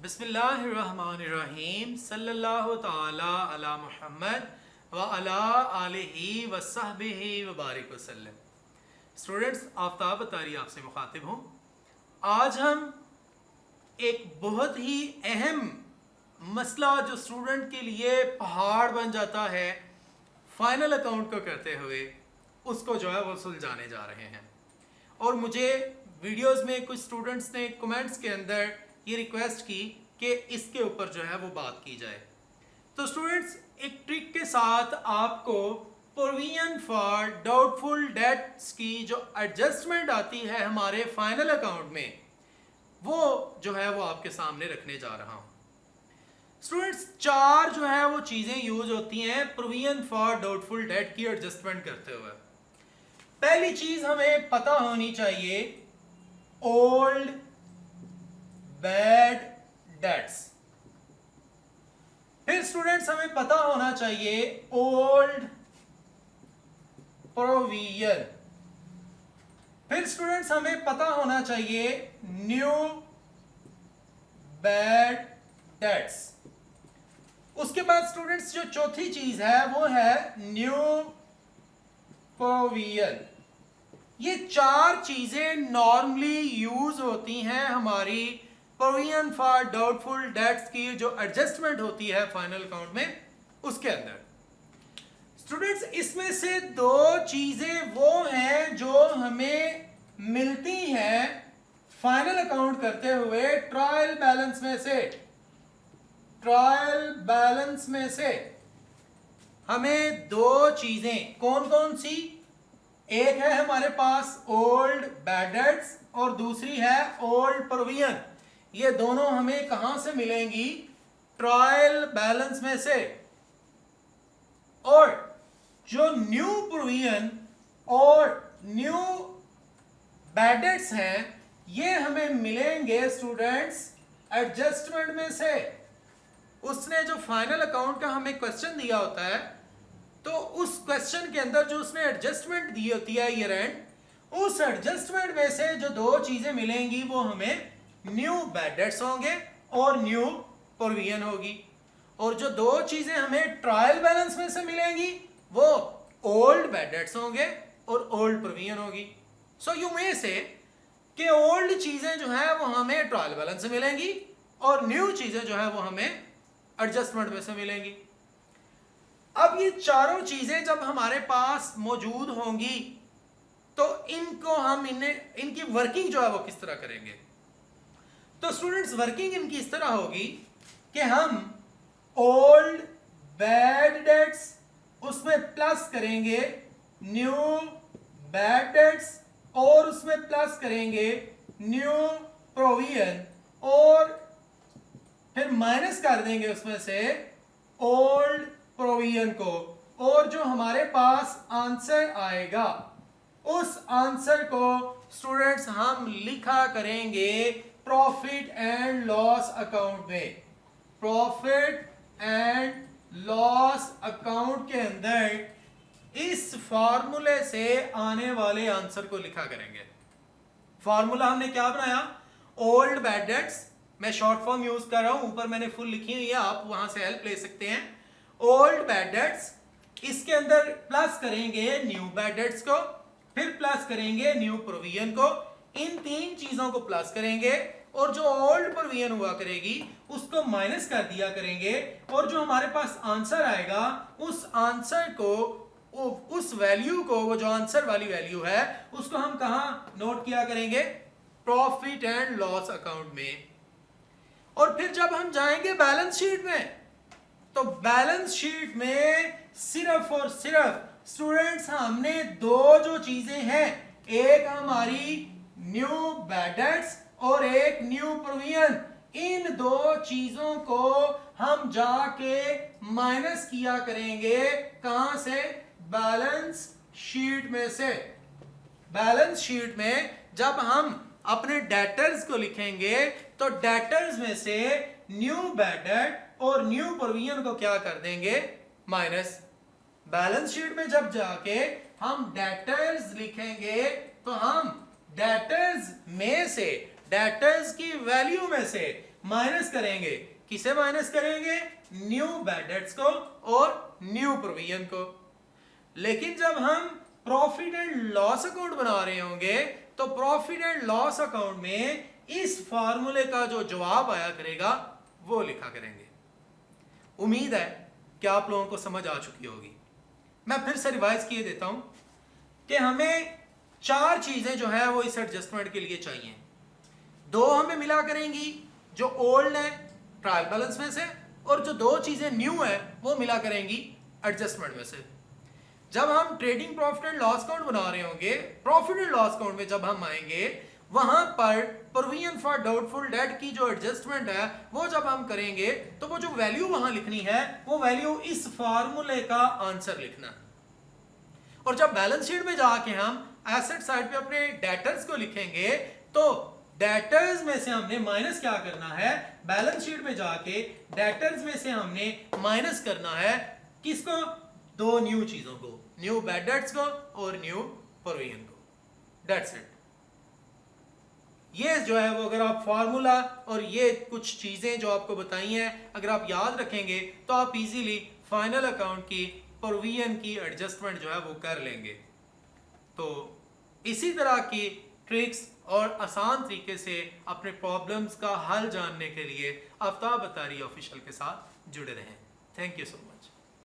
बिस्मिल्लाहिर्रहमानिर्रहीम सल्लल्लाहु ताला अला मुहम्मद व अला आलिहि व सहबिहि व बारिक वसल्लम। स्टूडेंट्स, आफ्ताब तारी आपसे मुखातिब हूँ। आज हम एक बहुत ही अहम मसला जो स्टूडेंट के लिए पहाड़ बन जाता है फाइनल अकाउंट को करते हुए, उसको जो है वो सुलझाने जा रहे हैं। और मुझे वीडियोस में कुछ स्टूडेंट्स ने कमेंट्स के अंदर ये रिक्वेस्ट की कि इसके ऊपर जो है वो बात की जाए। तो स्टूडेंट्स, एक ट्रिक के साथ आपको प्रोविजन फॉर डाउटफुल डेट्स की जो एडजस्टमेंट आती है हमारे फाइनल अकाउंट में, वो जो है वो आपके सामने रखने जा रहा हूँ। स्टूडेंट्स, चार जो है वो चीज़ें यूज होती हैं प्रोविजन फॉर डाउटफुल डेट की एडजस्टमेंट करते हुए। पहली चीज हमें पता होनी चाहिए ओल्ड बैड डेट्स। फिर स्टूडेंट्स हमें पता होना चाहिए ओल्ड प्रोविजन। फिर स्टूडेंट्स हमें पता होना चाहिए न्यू बैड डेट्स। उसके बाद स्टूडेंट्स जो चौथी चीज है वो है न्यू प्रोविजन। ये चार चीजें नॉर्मली यूज होती हैं हमारी प्रोविजन फॉर डाउटफुल डेट्स की जो एडजस्टमेंट होती है फाइनल अकाउंट में, उसके अंदर। स्टूडेंट्स, इसमें से दो चीजें वो हैं जो हमें मिलती हैं फाइनल अकाउंट करते हुए ट्रायल बैलेंस में से। ट्रायल बैलेंस में से हमें दो चीजें कौन कौन सी, एक है हमारे पास ओल्ड बैड डेट्स और दूसरी है ओल्ड प्रोविजन। ये दोनों हमें कहां से मिलेंगी? ट्रायल बैलेंस में से। और जो न्यू प्रोविजन और न्यू बैड डेट्स हैं ये हमें मिलेंगे स्टूडेंट्स एडजस्टमेंट में से। उसने जो फाइनल अकाउंट का हमें क्वेश्चन दिया होता है, तो उस क्वेश्चन के अंदर जो उसने एडजस्टमेंट दी होती है ईयर एंड, उस एडजस्टमेंट में से जो दो चीजें मिलेंगी वो हमें न्यू बैड डेट्स होंगे और न्यू प्रोविजन होगी। और जो दो चीजें हमें ट्रायल बैलेंस में से मिलेंगी वो ओल्ड बैड डेट्स होंगे और ओल्ड प्रोविजन होगी। सो यू मे से कि ओल्ड चीजें जो है वो हमें ट्रायल बैलेंस से मिलेंगी और न्यू चीजें जो है वो हमें एडजस्टमेंट में से मिलेंगी। अब ये चारों चीजें जब हमारे पास मौजूद होंगी तो इनको हम इनकी वर्किंग जो है वो किस तरह करेंगे? तो स्टूडेंट्स, वर्किंग इनकी इस तरह होगी कि हम ओल्ड बैड डेट्स उसमें प्लस करेंगे न्यू बैड डेट्स और उसमें प्लस करेंगे न्यू प्रोविजन और फिर माइनस कर देंगे उसमें से ओल्ड प्रोविजन को। और जो हमारे पास आंसर आएगा उस आंसर को स्टूडेंट्स हम लिखा करेंगे प्रॉफिट एंड लॉस अकाउंट में। प्रॉफिट एंड लॉस अकाउंट के अंदर इस फॉर्मूले से आने वाले आंसर को लिखा करेंगे। फॉर्मूला हमने क्या बनाया? Old bad debts. मैं शॉर्ट फॉर्म यूज कर रहा हूं, ऊपर मैंने फुल लिखी हुई है, आप वहां से हेल्प ले सकते हैं। ओल्ड बैड डेट्स, इसके अंदर प्लस करेंगे न्यू बैड डेट्स को, फिर प्लस करेंगे न्यू प्रोविजन को। इन तीन चीजों को प्लस करेंगे और जो ओल्ड प्रोविजन हुआ करेगी उसको माइनस कर दिया करेंगे। और जो हमारे पास आंसर आएगा उस आंसर को, उस वैल्यू को, वो जो आंसर वाली वैल्यू है उसको हम कहां नोट किया करेंगे? प्रॉफिट एंड लॉस अकाउंट में। और फिर जब हम जाएंगे बैलेंस शीट में, तो बैलेंस शीट में सिर्फ और सिर्फ स्टूडेंट्स हमने दो जो चीजें हैं, एक हमारी न्यू बैड डेट्स और एक न्यू प्रोविजन, इन दो चीजों को हम जाके माइनस किया करेंगे। कहां से? बैलेंस शीट में से। बैलेंस शीट में जब हम अपने डेटर्स को लिखेंगे तो डेटर्स में से न्यू बैड डेट और न्यू प्रोविजन को क्या कर देंगे? माइनस। बैलेंस शीट में जब जाके हम डेटर्स लिखेंगे तो हम डेटर्स में से, डेटर्स की वैल्यू में से माइनस करेंगे। किसे माइनस करेंगे? न्यू बैड डेट्स को और न्यू प्रोविजन को। लेकिन जब हम प्रॉफिट एंड लॉस अकाउंट बना रहे होंगे तो प्रॉफिट एंड लॉस अकाउंट में इस फार्मूले का जो जवाब आया करेगा वो लिखा करेंगे। उम्मीद है कि आप लोगों को समझ आ चुकी होगी। मैं फिर से रिवाइज किए देता हूं कि हमें 4 चीजें जो है वो इस एडजस्टमेंट के लिए चाहिए। 2 हमें मिला करेंगी जो ओल्ड है ट्रायल बैलेंस में से, और जो 2 चीजें न्यू है वो मिला करेंगी एडजस्टमेंट में से। जब हम trading profit and loss account बना रहे होंगे, प्रॉफिट एंड लॉस अकाउंट में जब हम आएंगे, वहां पर प्रोविजन फॉर डाउटफुल डेट की जो एडजस्टमेंट है वो जब हम करेंगे तो वो जो वैल्यू वहां लिखनी है वो वैल्यू इस फार्मूले का आंसर लिखना है। और जब बैलेंस शीट में जाके हम एसेट साइड पे अपने डेटर्स को लिखेंगे तो डेटर्स में से हमने माइनस क्या करना है? बैलेंस शीट में जाके डेटर्स में से हमने माइनस करना है किसको? 2 न्यू चीजों को, न्यू बैड डेट्स को और न्यू प्रोविजन को। That's it. ये जो है वो अगर आप फार्मूला और ये कुछ चीजें जो आपको बताई हैं अगर आप याद रखेंगे तो आप इजीली फाइनल अकाउंट की प्रोविजन की एडजस्टमेंट जो है वो कर लेंगे। तो इसी तरह की ट्रिक्स और आसान तरीके से अपने प्रॉब्लम्स का हल जानने के लिए आफ्ताब अतारी ऑफिशियल के साथ जुड़े रहें। Thank you so much.